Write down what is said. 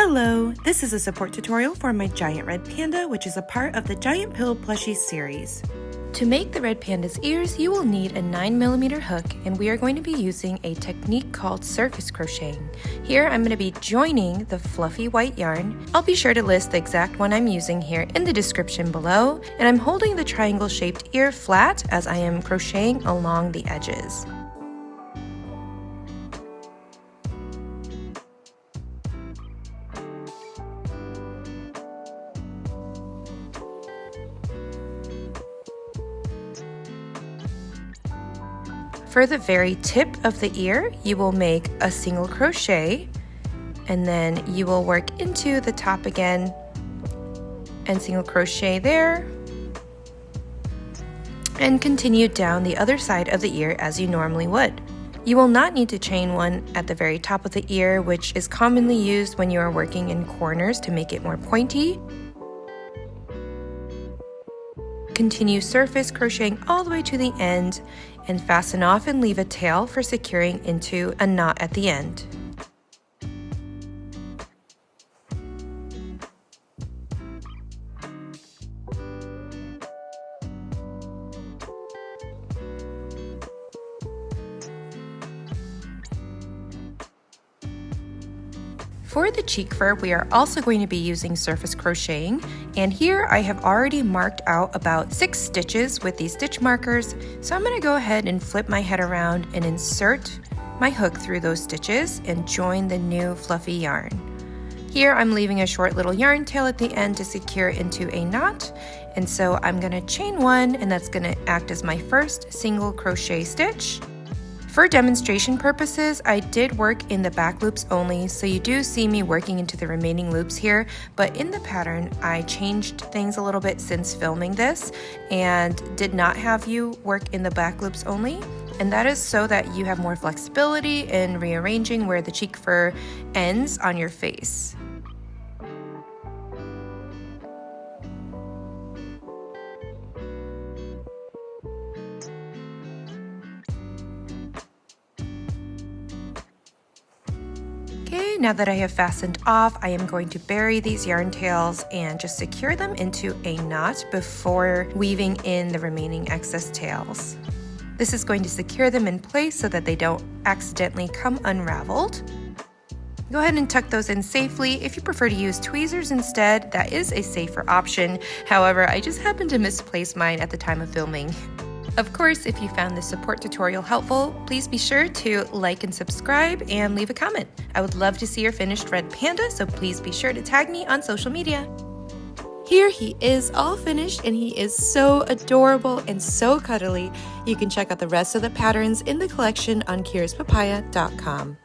Hello, this is a support tutorial for my giant red panda, which is a part of the Giant Pill Plushies series. To make the red panda's ears, you will need a 9mm hook, and we are going to be using a technique called surface crocheting. Here I'm going to be joining the fluffy white yarn. I'll be sure to list the exact one I'm using here in the description below, and I'm holding the triangle shaped ear flat as I am crocheting along the edges. For the very tip of the ear, you will make a single crochet, and then you will work into the top again and single crochet there, and continue down the other side of the ear as you normally would. You will not need to chain one at the very top of the ear, which is commonly used when you are working in corners to make it more pointy. Continue surface crocheting all the way to the end and fasten off and leave a tail for securing into a knot at the end. For the cheek fur, we are also going to be using surface crocheting, and here I have already marked out about 6 stitches with these stitch markers, so I'm going to go ahead and flip my head around and insert my hook through those stitches and join the new fluffy yarn. Here I'm leaving a short little yarn tail at the end to secure into a knot, and so I'm going to chain one, and that's going to act as my first single crochet stitch. For demonstration purposes, I did work in the back loops only, so you do see me working into the remaining loops here, but in the pattern, I changed things a little bit since filming this and did not have you work in the back loops only, and that is so that you have more flexibility in rearranging where the cheek fur ends on your face. Okay, now that I have fastened off, I am going to bury these yarn tails and just secure them into a knot before weaving in the remaining excess tails. This is going to secure them in place so that they don't accidentally come unraveled. Go ahead and tuck those in safely. If you prefer to use tweezers instead, that is a safer option. However, I just happened to misplace mine at the time of filming. Of course, if you found this support tutorial helpful, please be sure to like and subscribe and leave a comment. I would love to see your finished red panda, so please be sure to tag me on social media. Here he is all finished, and he is so adorable and so cuddly. You can check out the rest of the patterns in the collection on curiouspapaya.com.